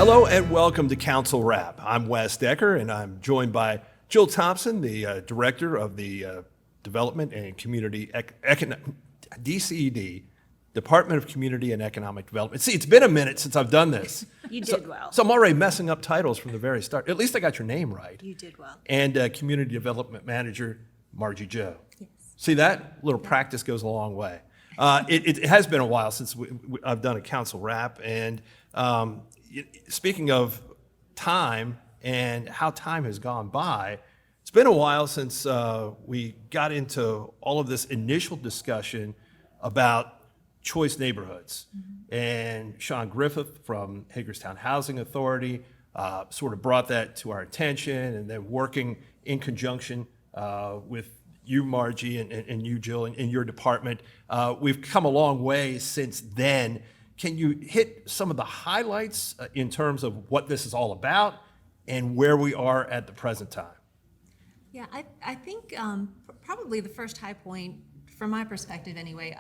Hello and welcome to Council wRap. I'm Wes Decker and I'm joined by Jill Thompson, the Director of the Development and Community DCED, Department of Community and Economic Development. See, it's been a minute since I've done this. You did well. So I'm already messing up titles from the very start. At least I got your name right. You did well. And Community Development Manager, Margi Joe. Yes. See that? Little practice goes a long way. It has been a while since I've done a Council wRap, and speaking of time and how time has gone by, it's been a while since we got into all of this initial discussion about choice neighborhoods. Mm-hmm. And Sean Griffith from Hagerstown Housing Authority sort of brought that to our attention, and then working in conjunction with you, Margie, and you, Jill, in your department. We've come a long way since then. Can you hit some of the highlights in terms of what this is all about and where we are at the present time? Yeah, I think probably the first high point, from my perspective anyway,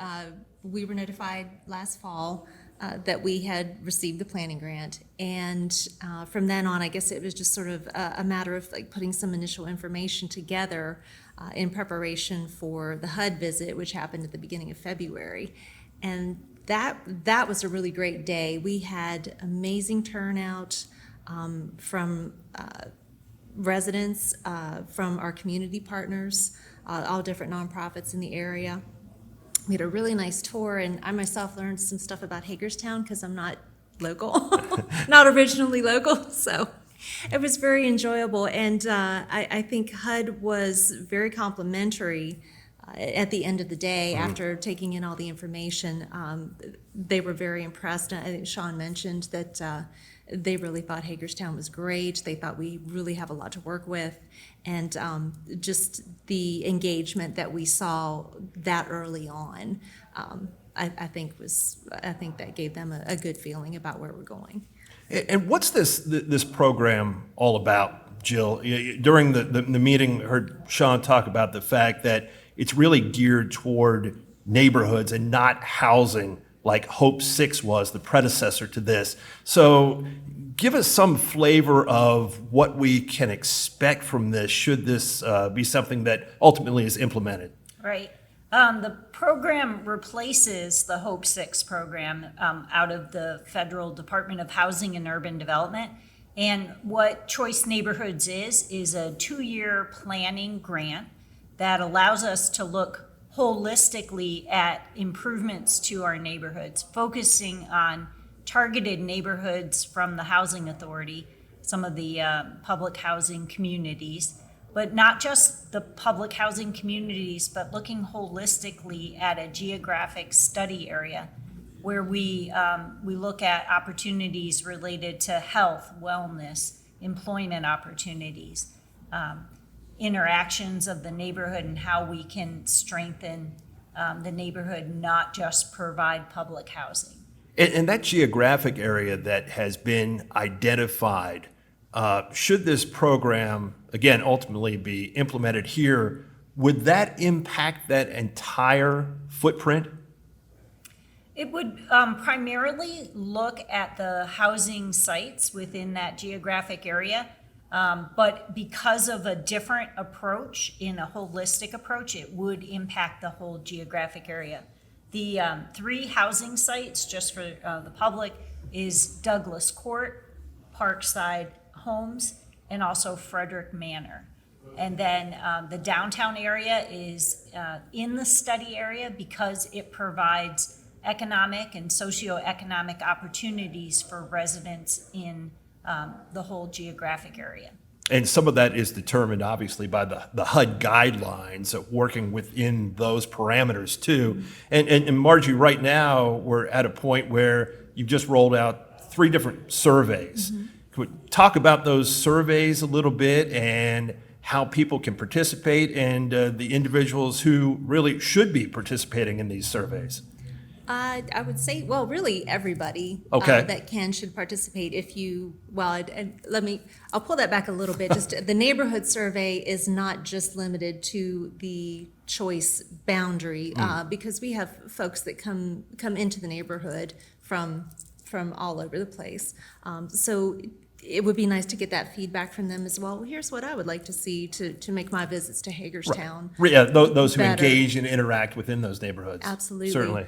we were notified last fall that we had received the planning grant. And from then on, I guess it was just sort of a matter of like putting some initial information together in preparation for the HUD visit, which happened at the beginning of February. And that was a really great day. We had amazing turnout from residents, from our community partners, all different nonprofits in the area. We had a really nice tour, and I myself learned some stuff about Hagerstown because I'm not local, not originally local, so it was very enjoyable. And I think HUD was very complimentary at the end of the day. After taking in all the information. They were very impressed. I think Sean mentioned that they really thought Hagerstown was great. They thought we really have a lot to work with, and just the engagement that we saw that early on, I think that gave them a good feeling about where we're going. And what's this program all about, Jill? During the meeting, I heard Sean talk about the fact that it's really geared toward neighborhoods and not housing like Hope 6 was, the predecessor to this. So give us some flavor of what we can expect from this, should this be something that ultimately is implemented. Right. The program replaces the Hope 6 program out of the Federal Department of Housing and Urban Development. And what Choice Neighborhoods is a 2-year planning grant that allows us to look holistically at improvements to our neighborhoods, focusing on targeted neighborhoods from the Housing Authority, some of the public housing communities, but not just the public housing communities, but looking holistically at a geographic study area where we look at opportunities related to health, wellness, employment opportunities, interactions of the neighborhood, and how we can strengthen the neighborhood, not just provide public housing. And that geographic area that has been identified, should this program, again, ultimately be implemented here, would that impact that entire footprint? It would primarily look at the housing sites within that geographic area. But because of a different approach, in a holistic approach, it would impact the whole geographic area. The 3 housing sites, just for the public, is Douglas Court, Parkside Homes, and also Frederick Manor. And then the downtown area is in the study area because it provides economic and socioeconomic opportunities for residents in the whole geographic area. And some of that is determined, obviously, by the HUD guidelines, working within those parameters, too. And Margie, right now, we're at a point where you've just rolled out 3 different surveys. Mm-hmm. Can we talk about those surveys a little bit and how people can participate, and the individuals who really should be participating in these surveys? I would say, well, really everybody that can should participate. If you, well, I'll pull that back a little bit. Just the neighborhood survey is not just limited to the choice boundary, because we have folks that come into the neighborhood from from all over the place. So it would be nice to get that feedback from them as well. Well, here's what I would like to see to make my visits to Hagerstown. Yeah, those who better. engage and interact within those neighborhoods. Absolutely. Certainly.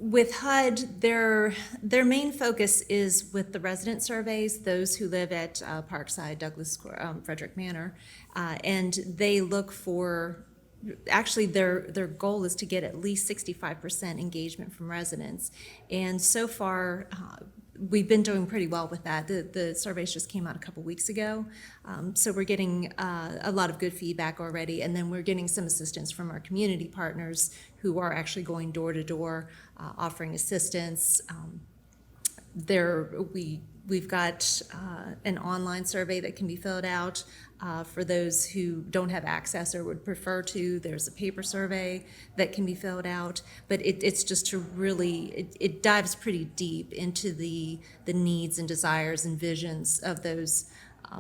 With HUD, their main focus is with the resident surveys, those who live at Parkside, Douglas Square, Frederick Manor, and they look for, actually their goal is to get at least 65% engagement from residents. And so far, we've been doing pretty well with that. The surveys just came out a couple weeks ago. So we're getting a lot of good feedback already. And then we're getting some assistance from our community partners who are actually going door to door, offering assistance. We've got an online survey that can be filled out for those who don't have access or would prefer to. There's a paper survey that can be filled out, but it's just to really, it dives pretty deep into the needs and desires and visions of those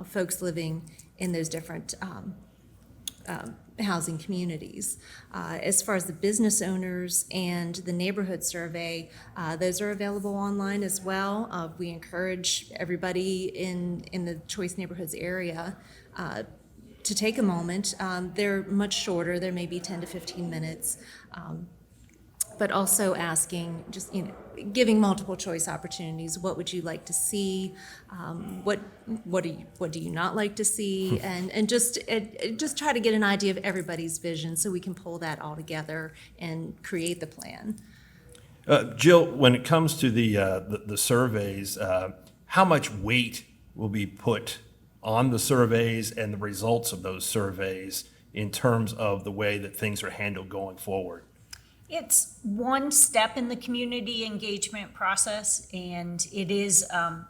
folks living in those different housing communities. As far as the business owners and the neighborhood survey, those are available online as well. We encourage everybody in the Choice Neighborhoods area to take a moment. They're much shorter, they're maybe 10 to 15 minutes, but also asking, just, giving multiple choice opportunities. What would you like to see? What do you not like to see? And just try to get an idea of everybody's vision so we can pull that all together and create the plan. Jill, when it comes to the surveys, how much weight will be put on the surveys and the results of those surveys in terms of the way that things are handled going forward? It's one step in the community engagement process, and it is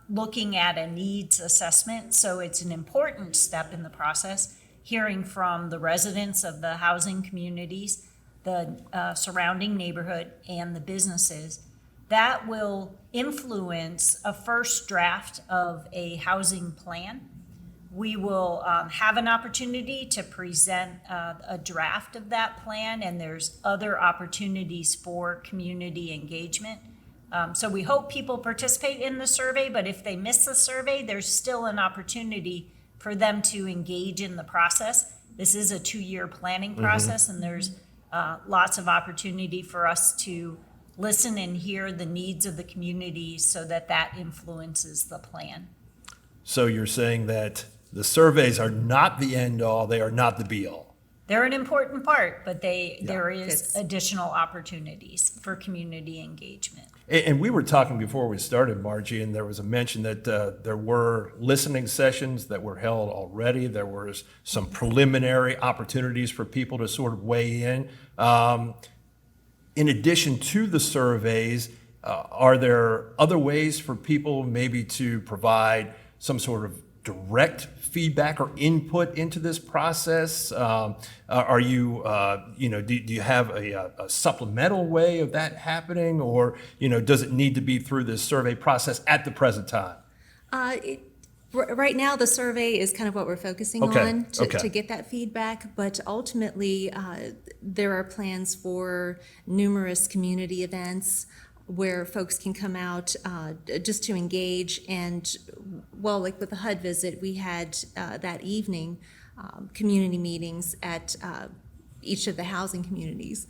looking at a needs assessment. So it's an important step in the process, hearing from the residents of the housing communities, the surrounding neighborhood, and the businesses. That will influence a first draft of a housing plan. We will have an opportunity to present a draft of that plan, and there's other opportunities for community engagement. So we hope people participate in the survey, but if they miss the survey, there's still an opportunity for them to engage in the process. This is a 2-year planning process, and there's lots of opportunity for us to listen and hear the needs of the community so that influences the plan. So you're saying that the surveys are not the end all, they are not the be all. They're an important part, but there is It's- additional opportunities for community engagement. And we were talking before we started, Margie, and there was a mention that there were listening sessions that were held already. There was some preliminary opportunities for people to sort of weigh in. In addition to the surveys, are there other ways for people maybe to provide some sort of direct feedback or input into this process? Are you, do you have a supplemental way of that happening, or, does it need to be through this survey process at the present time? Right now, the survey is kind of what we're focusing Okay, on okay. to get that feedback, but ultimately, there are plans for numerous community events where folks can come out just to engage. And, well, like with the HUD visit, we had that evening community meetings at each of the housing communities.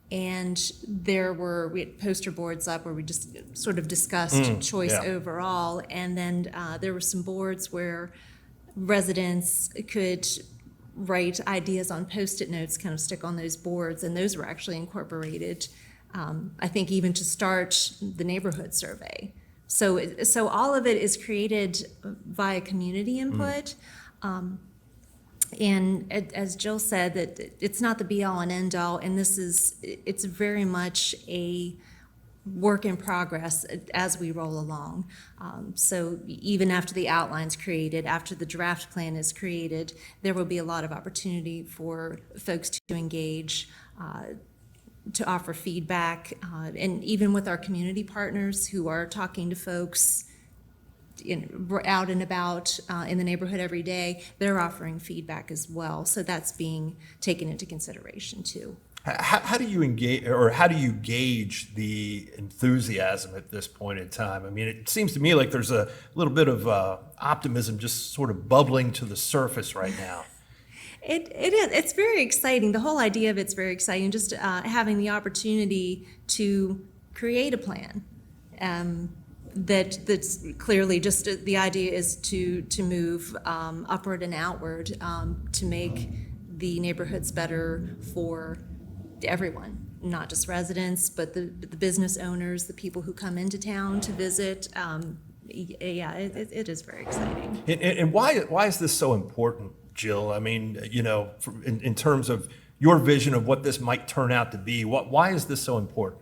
And we had poster boards up where we just sort of discussed choice yeah. overall. And then there were some boards where residents could write ideas on Post-it notes, kind of stick on those boards, and those were actually incorporated, I think, even to start the neighborhood survey. So all of it is created via community input. And as Jill said, that it's not the be-all and end-all, and it's very much a work in progress as we roll along. So even after the outline's created, after the draft plan is created, there will be a lot of opportunity for folks to engage, to offer feedback, and even with our community partners who are talking to folks out and about in the neighborhood every day, they're offering feedback as well. So that's being taken into consideration too. How do you engage, or how do you gauge the enthusiasm at this point in time? I mean, it seems to me like there's a little bit of optimism just sort of bubbling to the surface right now. It is. It's very exciting. The whole idea of it's very exciting. Just having the opportunity to create a plan that's clearly just the idea is to move upward and outward to make the neighborhoods better for everyone, not just residents, but the business owners, the people who come into town to visit. Yeah, it is very exciting. And why is this so important, Jill? I mean, you know, in terms of your vision of what this might turn out to be, why is this so important?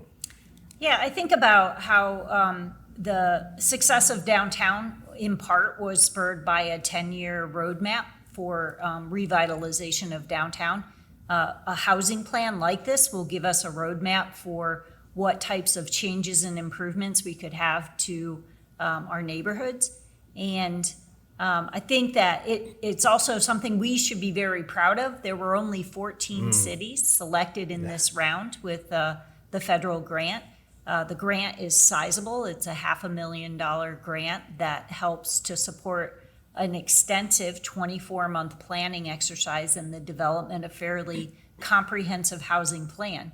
Yeah, I think about how the success of downtown in part was spurred by a 10-year roadmap for revitalization of downtown. A housing plan like this will give us a roadmap for what types of changes and improvements we could have to our neighborhoods. And I think that it's also something we should be very proud of. There were only 14 cities selected in this round with the federal grant. The grant is sizable. It's a $500,000 grant that helps to support an extensive 24-month planning exercise in the development of fairly comprehensive housing plan.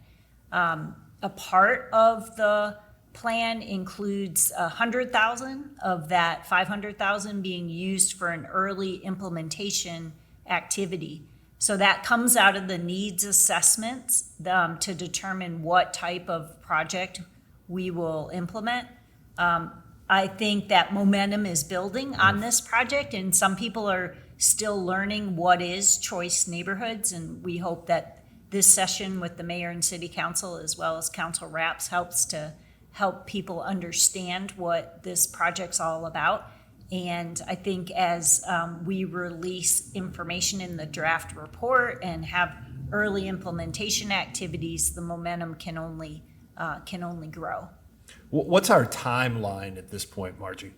A part of the plan includes $100,000 of that $500,000 being used for an early implementation activity. So that comes out of the needs assessments to determine what type of project we will implement. I think that momentum is building on this project, and some people are still learning what is choice neighborhoods, and we hope that this session with the mayor and city council, as well as council wraps, helps to help people understand what this project's all about. And I think as we release information in the draft report and have early implementation activities, the momentum can only grow. What's our timeline at this point, Margie?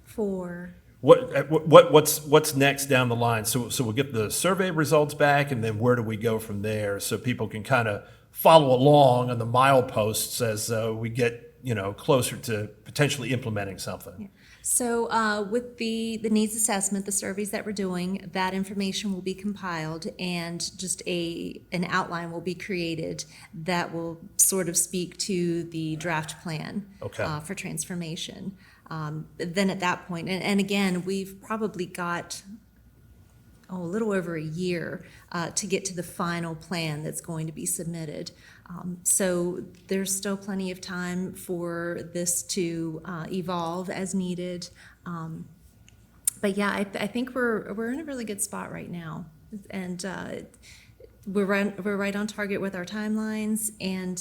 For What's next down the line? So we'll get the survey results back, and then where do we go from there, so people can kind of follow along on the mileposts as we get closer to potentially implementing something. So with the needs assessment, the surveys that we're doing, that information will be compiled, and just an outline will be created that will sort of speak to the draft plan for transformation. Then at that point, and again, we've probably got a little over a year to get to the final plan that's going to be submitted. So there's still plenty of time for this to evolve as needed. But yeah, I think we're in a really good spot right now, and we're right on target with our timelines. And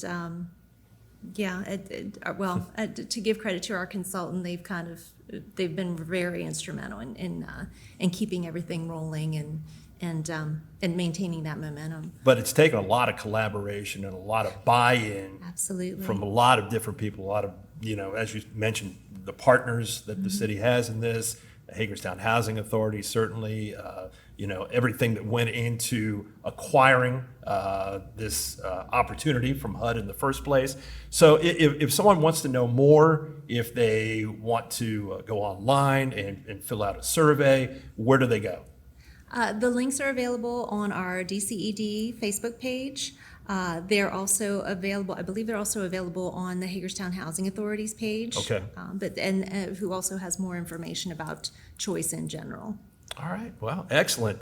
to give credit to our consultant, they've been very instrumental in keeping everything rolling and maintaining that momentum. But it's taken a lot of collaboration and a lot of buy-in. Absolutely. From a lot of different people, a lot of, as you mentioned, the partners that the city has in this, the Hagerstown Housing Authority, certainly, everything that went into acquiring this opportunity from HUD in the first place. So if someone wants to know more, if they want to go online and fill out a survey, where do they go? The links are available on our DCED Facebook page. They're also available, I believe they're also available on the Hagerstown Housing Authority's page. Okay. Who also has more information about choice in general. All right. Well, excellent.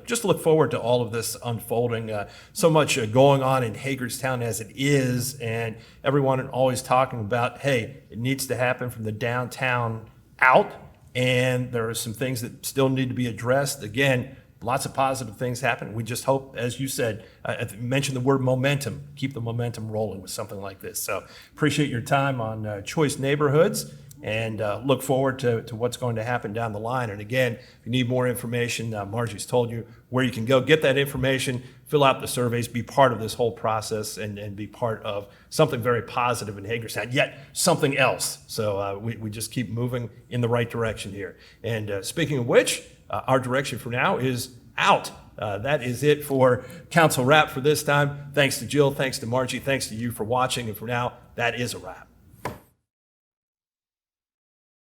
Just look forward to all of this unfolding. So much going on in Hagerstown as it is, and everyone always talking about, hey, it needs to happen from the downtown out, and there are some things that still need to be addressed. Again, lots of positive things happen. We just hope, as you said, mention the word momentum, keep the momentum rolling with something like this. So appreciate your time on Choice Neighborhoods, and look forward to what's going to happen down the line. And again, if you need more information, Margie's told you where you can go get that information, fill out the surveys, be part of this whole process, and be part of something very positive in Hagerstown, yet something else. So we just keep moving in the right direction here. And speaking of which, our direction for now is out. That is it for Council Wrap for this time. Thanks to Jill, thanks to Margie, thanks to you for watching, and for now, that is a wrap.